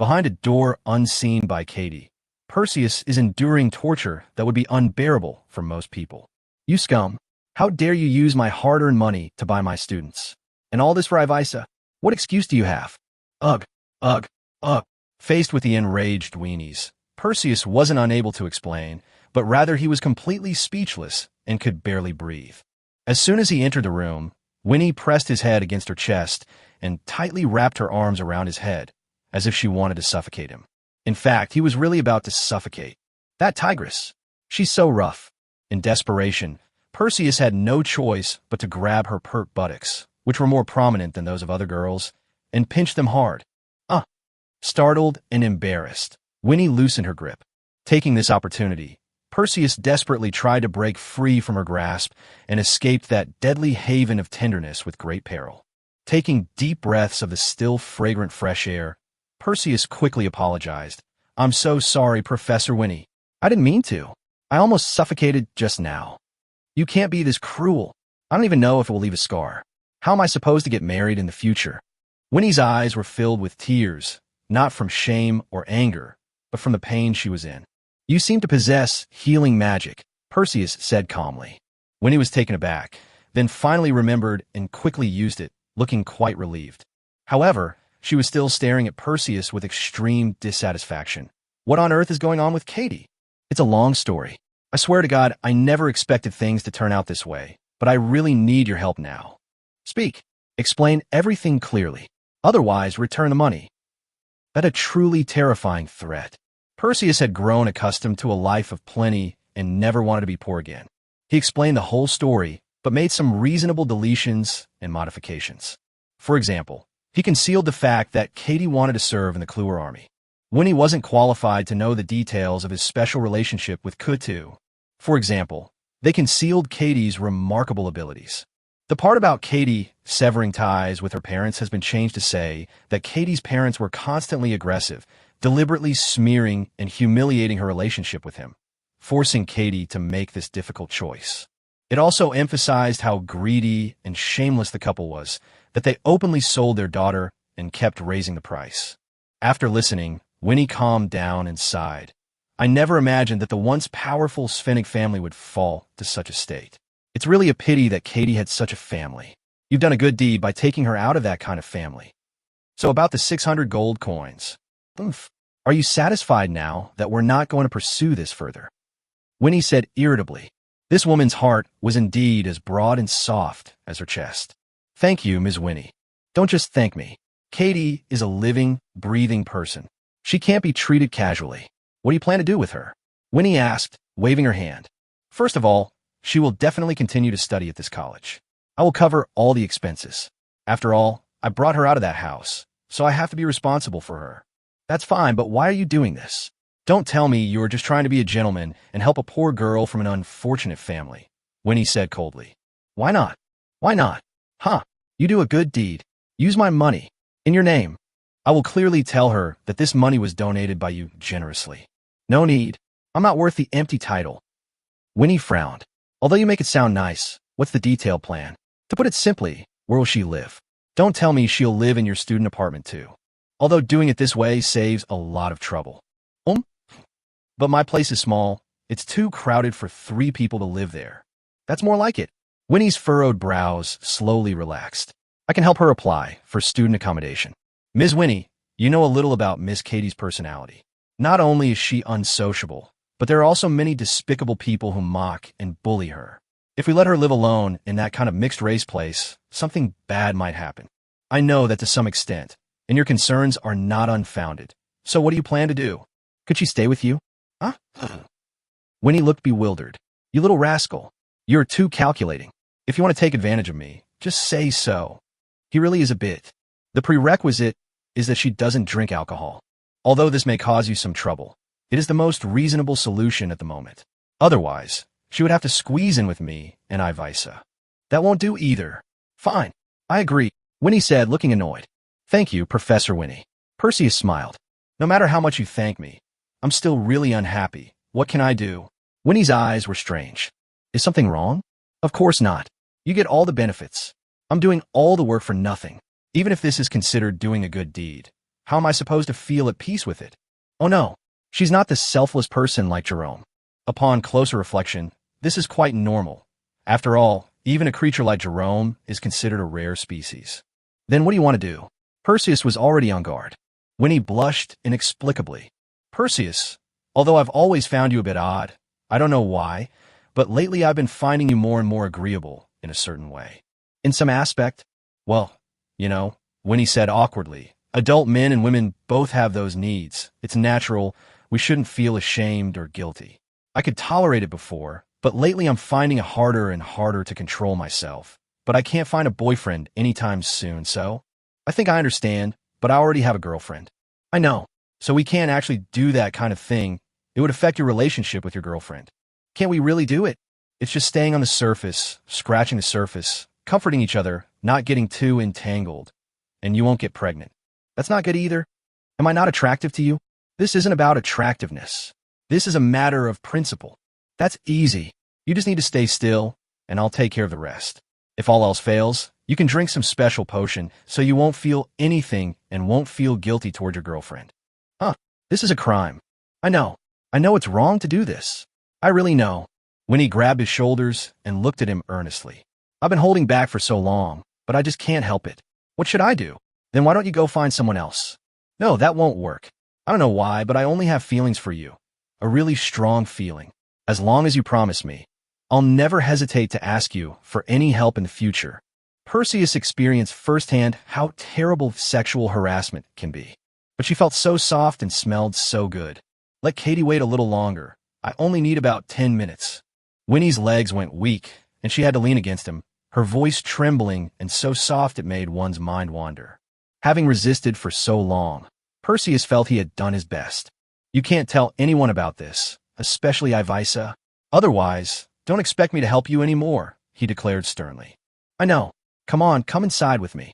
Behind a door unseen by Katie, Perseus is enduring torture that would be unbearable for most people. You scum! How dare you use my hard-earned money to buy my students? And all this for Ivisa? What excuse do you have? Ugh, ugh, ugh. Faced with the enraged weenies, Perseus wasn't unable to explain, but rather he was completely speechless and could barely breathe. As soon as he entered the room, Winnie pressed his head against her chest and tightly wrapped her arms around his head, as if she wanted to suffocate him. In fact, he was really about to suffocate. That tigress! She's so rough. In desperation, Perseus had no choice but to grab her pert buttocks, which were more prominent than those of other girls, and pinch them hard. Startled and embarrassed, Winnie loosened her grip. Taking this opportunity, Perseus desperately tried to break free from her grasp and escaped that deadly haven of tenderness with great peril. Taking deep breaths of the still, fragrant fresh air, Perseus quickly apologized. "I'm so sorry, Professor Winnie. I didn't mean to. I almost suffocated just now. You can't be this cruel. I don't even know if it will leave a scar. How am I supposed to get married in the future?" Winnie's eyes were filled with tears, not from shame or anger, but from the pain she was in. "You seem to possess healing magic," Perseus said calmly. Winnie was taken aback, then finally remembered and quickly used it, looking quite relieved. However, she was still staring at Perseus with extreme dissatisfaction. "What on earth is going on with Katie? It's a long story. I swear to God, I never expected things to turn out this way, but I really need your help now. Speak. Explain everything clearly. Otherwise, return the money." That a truly terrifying threat. Perseus had grown accustomed to a life of plenty and never wanted to be poor again. He explained the whole story, but made some reasonable deletions and modifications. For example, he concealed the fact that Katie wanted to serve in the Kluwer army. Winnie wasn't qualified to know the details of his special relationship with Kutu. For example, they concealed Katie's remarkable abilities. The part about Katie severing ties with her parents has been changed to say that Katie's parents were constantly aggressive, deliberately smearing and humiliating her relationship with him, forcing Katie to make this difficult choice. It also emphasized how greedy and shameless the couple was, that they openly sold their daughter and kept raising the price. After listening, Winnie calmed down and sighed. "I never imagined that the once powerful Svennik family would fall to such a state. It's really a pity that Katie had such a family. You've done a good deed by taking her out of that kind of family. So about the 600 gold coins. Are you satisfied now that we're not going to pursue this further?" Winnie said irritably. This woman's heart was indeed as broad and soft as her chest. "Thank you, Ms. Winnie. Don't just thank me. Katie is a living, breathing person. She can't be treated casually. What do you plan to do with her?" Winnie asked, waving her hand. "First of all, she will definitely continue to study at this college. I will cover all the expenses. After all, I brought her out of that house, so I have to be responsible for her." "That's fine, but why are you doing this? Don't tell me you are just trying to be a gentleman and help a poor girl from an unfortunate family," Winnie said coldly. "Why not? Why not? You do a good deed. Use my money. In your name. I will clearly tell her that this money was donated by you generously." "No need. I'm not worth the empty title." Winnie frowned. "Although you make it sound nice, what's the detailed plan? To put it simply, where will she live? Don't tell me she'll live in your student apartment too. Although doing it this way saves a lot of trouble." But my place is small. It's too crowded for 3 people to live there." "That's more like it." Winnie's furrowed brows slowly relaxed. "I can help her apply for student accommodation." "Ms. Winnie, you know a little about Miss Katie's personality. Not only is she unsociable, but there are also many despicable people who mock and bully her. If we let her live alone in that kind of mixed-race place, something bad might happen. I know that to some extent, and your concerns are not unfounded. So what do you plan to do? Could she stay with you?" Winnie looked bewildered. "You little rascal. You're too calculating. If you want to take advantage of me, just say so." He really is a bit. "The prerequisite is that she doesn't drink alcohol. Although this may cause you some trouble, it is the most reasonable solution at the moment. Otherwise, she would have to squeeze in with me and Ivisa. That won't do either." "Fine. I agree," Winnie said, looking annoyed. "Thank you, Professor Winnie." Perseus smiled. "No matter how much you thank me, I'm still really unhappy. What can I do?" Winnie's eyes were strange. "Is something wrong?" "Of course not. You get all the benefits. I'm doing all the work for nothing. Even if this is considered doing a good deed, How am I supposed to feel at peace with it? Oh no, she's not this selfless person like Jerome. Upon closer reflection, this is quite normal. After all, even a creature like Jerome is considered a rare species. Then what do you want to do? Perseus was already on guard. Winnie blushed inexplicably. Perseus, although I've always found you a bit odd, I don't know why, but lately I've been finding you more and more agreeable in a certain way. In some aspect? Well, Winnie said awkwardly. Adult men and women both have those needs. It's natural. We shouldn't feel ashamed or guilty. I could tolerate it before, but lately I'm finding it harder and harder to control myself. But I can't find a boyfriend anytime soon, so I think I understand, but I already have a girlfriend. I know. So we can't actually do that kind of thing. It would affect your relationship with your girlfriend. Can't we really do it? It's just staying on the surface, scratching the surface, comforting each other, not getting too entangled. And you won't get pregnant. That's not good either. Am I not attractive to you? This isn't about attractiveness. This is a matter of principle. That's easy. You just need to stay still, and I'll take care of the rest. If all else fails, you can drink some special potion so you won't feel anything and won't feel guilty toward your girlfriend. This is a crime. I know. I know it's wrong to do this. I really know. Winnie grabbed his shoulders and looked at him earnestly. I've been holding back for so long, but I just can't help it. What should I do? Then why don't you go find someone else? No, that won't work. I don't know why, but I only have feelings for you. A really strong feeling. As long as you promise me, I'll never hesitate to ask you for any help in the future. Perseus experienced firsthand how terrible sexual harassment can be. But she felt so soft and smelled so good. Let Katie wait a little longer. I only need about 10 minutes. Winnie's legs went weak, and she had to lean against him, her voice trembling and so soft it made one's mind wander. Having resisted for so long, Perseus felt he had done his best. You can't tell anyone about this, especially Ivisa. Otherwise, don't expect me to help you anymore, he declared sternly. I know. Come on, come inside with me.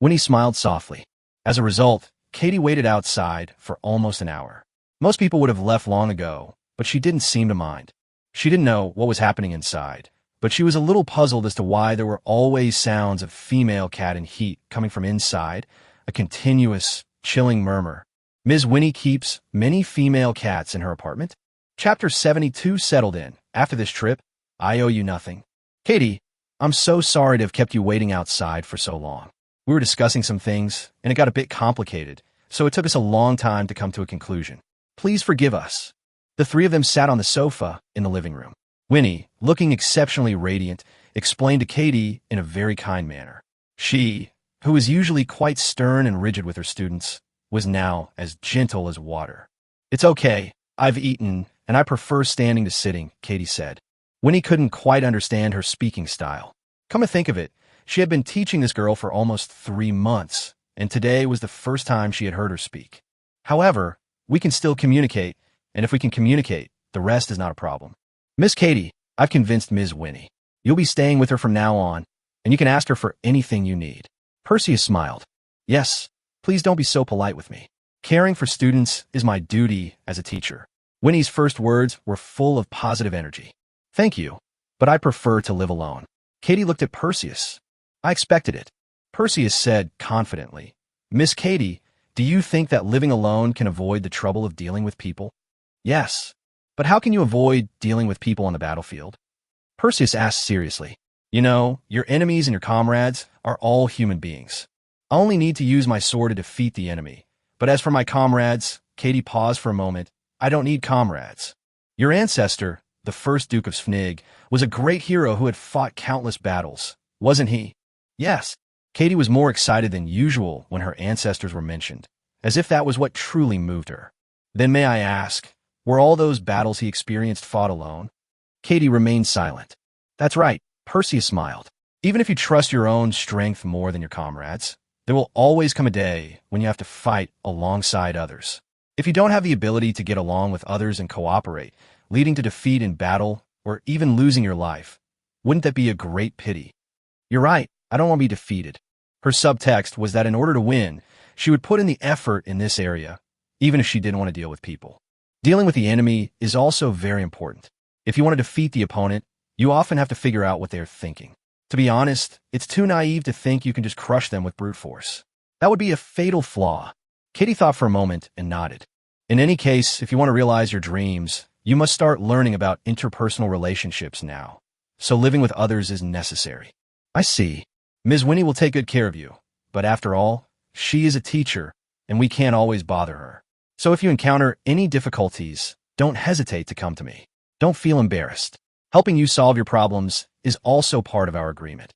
Winnie smiled softly. As a result, Katie waited outside for almost an hour. Most people would have left long ago, but she didn't seem to mind. She didn't know what was happening inside, but she was a little puzzled as to why there were always sounds of female cat and heat coming from inside, a continuous, chilling murmur. Ms. Winnie keeps many female cats in her apartment. Chapter 72 settled in. After this trip, I owe you nothing. Katie, I'm so sorry to have kept you waiting outside for so long. We were discussing some things, and it got a bit complicated, so it took us a long time to come to a conclusion. Please forgive us. The three of them sat on the sofa in the living room. Winnie, looking exceptionally radiant, explained to Katie in a very kind manner. She, who was usually quite stern and rigid with her students, was now as gentle as water. It's okay. I've eaten, and I prefer standing to sitting, Katie said. Winnie couldn't quite understand her speaking style. Come to think of it, she had been teaching this girl for almost 3 months, and today was the first time she had heard her speak. However, we can still communicate, and if we can communicate, the rest is not a problem. Miss Katie, I've convinced Ms. Winnie. You'll be staying with her from now on, and you can ask her for anything you need. Perseus smiled. Yes, please don't be so polite with me. Caring for students is my duty as a teacher. Winnie's first words were full of positive energy. Thank you, but I prefer to live alone. Katie looked at Perseus. I expected it. Perseus said confidently, Miss Katie, do you think that living alone can avoid the trouble of dealing with people? Yes. But how can you avoid dealing with people on the battlefield? Perseus asked seriously. You know, your enemies and your comrades are all human beings. I only need to use my sword to defeat the enemy. But as for my comrades, Katie paused for a moment, I don't need comrades. Your ancestor, the first Duke of Sfnig, was a great hero who had fought countless battles, wasn't he? Yes. Katie was more excited than usual when her ancestors were mentioned, as if that was what truly moved her. Then may I ask, were all those battles he experienced fought alone? Katie remained silent. That's right, Perseus smiled. Even if you trust your own strength more than your comrades, there will always come a day when you have to fight alongside others. If you don't have the ability to get along with others and cooperate, leading to defeat in battle or even losing your life, wouldn't that be a great pity? You're right, I don't want to be defeated. Her subtext was that in order to win, she would put in the effort in this area, even if she didn't want to deal with people. Dealing with the enemy is also very important. If you want to defeat the opponent, you often have to figure out what they're thinking. To be honest, it's too naive to think you can just crush them with brute force. That would be a fatal flaw. Katie thought for a moment and nodded. In any case, if you want to realize your dreams, you must start learning about interpersonal relationships now. So living with others is necessary. I see. Ms. Winnie will take good care of you. But after all, she is a teacher, and we can't always bother her. So if you encounter any difficulties, don't hesitate to come to me. Don't feel embarrassed. Helping you solve your problems is also part of our agreement.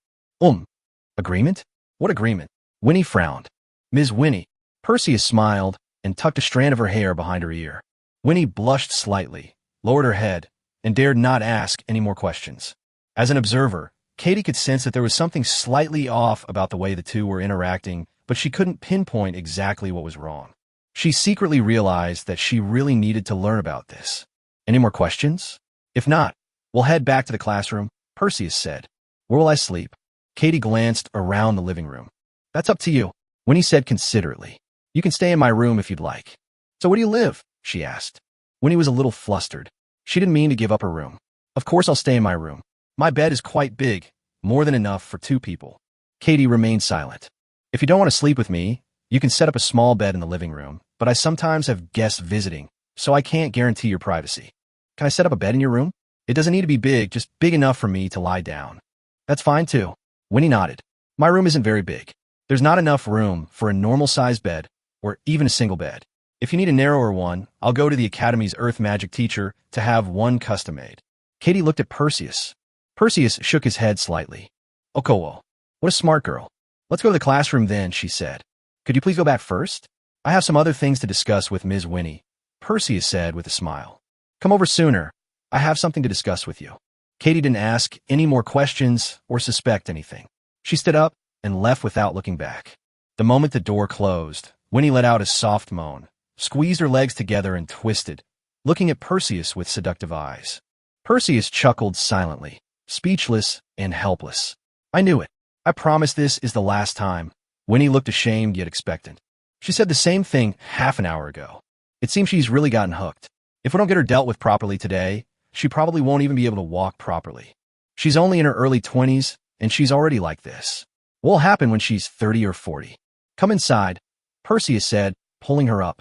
Agreement? What agreement? Winnie frowned. Ms. Winnie. Perseus smiled and tucked a strand of her hair behind her ear. Winnie blushed slightly, lowered her head, and dared not ask any more questions. As an observer, Katie could sense that there was something slightly off about the way the two were interacting, but she couldn't pinpoint exactly what was wrong. She secretly realized that she really needed to learn about this. Any more questions? If not, we'll head back to the classroom, Perseus said. Where will I sleep? Katie glanced around the living room. That's up to you, Winnie said considerately. You can stay in my room if you'd like. So where do you live? She asked. Winnie was a little flustered. She didn't mean to give up her room. Of course I'll stay in my room. My bed is quite big, more than enough for 2 people. Katie remained silent. If you don't want to sleep with me, you can set up a small bed in the living room, but I sometimes have guests visiting, so I can't guarantee your privacy. Can I set up a bed in your room? It doesn't need to be big, just big enough for me to lie down. That's fine too. Winnie nodded. My room isn't very big. There's not enough room for a normal-sized bed, or even a single bed. If you need a narrower one, I'll go to the Academy's Earth Magic teacher to have one custom-made. Katie looked at Perseus. Perseus shook his head slightly. Okowo, what a smart girl. Let's go to the classroom then, she said. Could you please go back first? I have some other things to discuss with Ms. Winnie, Perseus said with a smile. Come over sooner. I have something to discuss with you. Katie didn't ask any more questions or suspect anything. She stood up and left without looking back. The moment the door closed, Winnie let out a soft moan, squeezed her legs together and twisted, looking at Perseus with seductive eyes. Perseus chuckled silently, speechless and helpless. I knew it. I promise this is the last time. Winnie looked ashamed yet expectant. She said the same thing half an hour ago. It seems she's really gotten hooked. If we don't get her dealt with properly today, she probably won't even be able to walk properly. She's only in her early 20s, and she's already like this. What'll happen when she's 30 or 40? Come inside, Perseus said, pulling her up.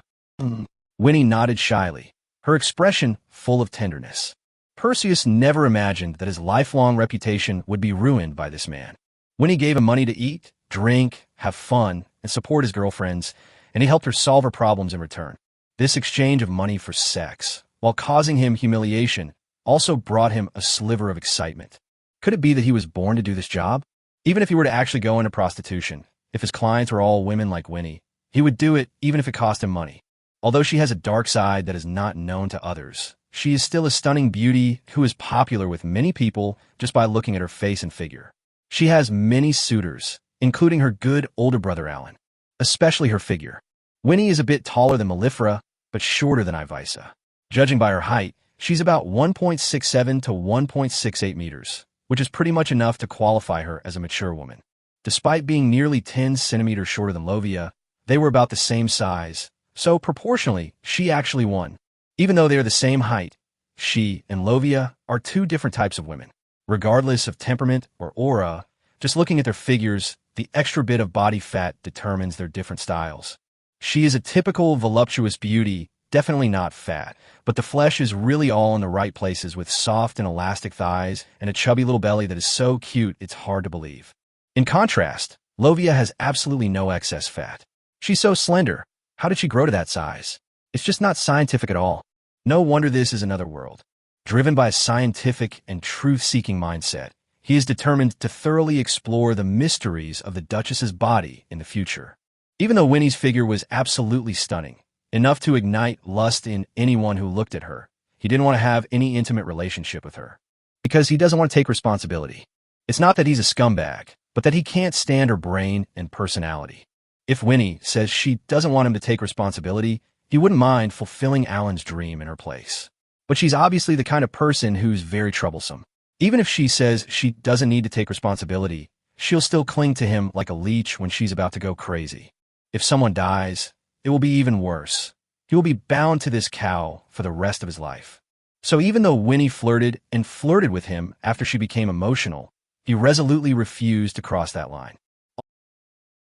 Winnie nodded shyly, her expression full of tenderness. Perseus never imagined that his lifelong reputation would be ruined by this man. Winnie gave him money to eat, drink, have fun, and support his girlfriends, and he helped her solve her problems in return. This exchange of money for sex, while causing him humiliation, also brought him a sliver of excitement. Could it be that he was born to do this job? Even if he were to actually go into prostitution, if his clients were all women like Winnie, he would do it even if it cost him money. Although she has a dark side that is not known to others, she is still a stunning beauty who is popular with many people just by looking at her face and figure. She has many suitors, including her good older brother Alan, especially her figure. Winnie is a bit taller than Mellifera, but shorter than Ivisa. Judging by her height, she's about 1.67 to 1.68 meters, which is pretty much enough to qualify her as a mature woman. Despite being nearly 10 centimeters shorter than Lovia, they were about the same size, so proportionally, she actually won. Even though they are the same height, she and Lovia are 2 different types of women. Regardless of temperament or aura, just looking at their figures, the extra bit of body fat determines their different styles. She is a typical voluptuous beauty, definitely not fat, but the flesh is really all in the right places with soft and elastic thighs and a chubby little belly that is so cute it's hard to believe. In contrast, Lovia has absolutely no excess fat. She's so slender. How did she grow to that size? It's just not scientific at all. No wonder this is another world. Driven by a scientific and truth-seeking mindset, he is determined to thoroughly explore the mysteries of the Duchess's body in the future. Even though Winnie's figure was absolutely stunning, enough to ignite lust in anyone who looked at her, he didn't want to have any intimate relationship with her. Because he doesn't want to take responsibility. It's not that he's a scumbag, but that he can't stand her brain and personality. If Winnie says she doesn't want him to take responsibility, he wouldn't mind fulfilling Alan's dream in her place. But she's obviously the kind of person who's very troublesome. Even if she says she doesn't need to take responsibility, she'll still cling to him like a leech when she's about to go crazy. If someone dies, it will be even worse. He will be bound to this cow for the rest of his life. So even though Winnie flirted with him after she became emotional, he resolutely refused to cross that line.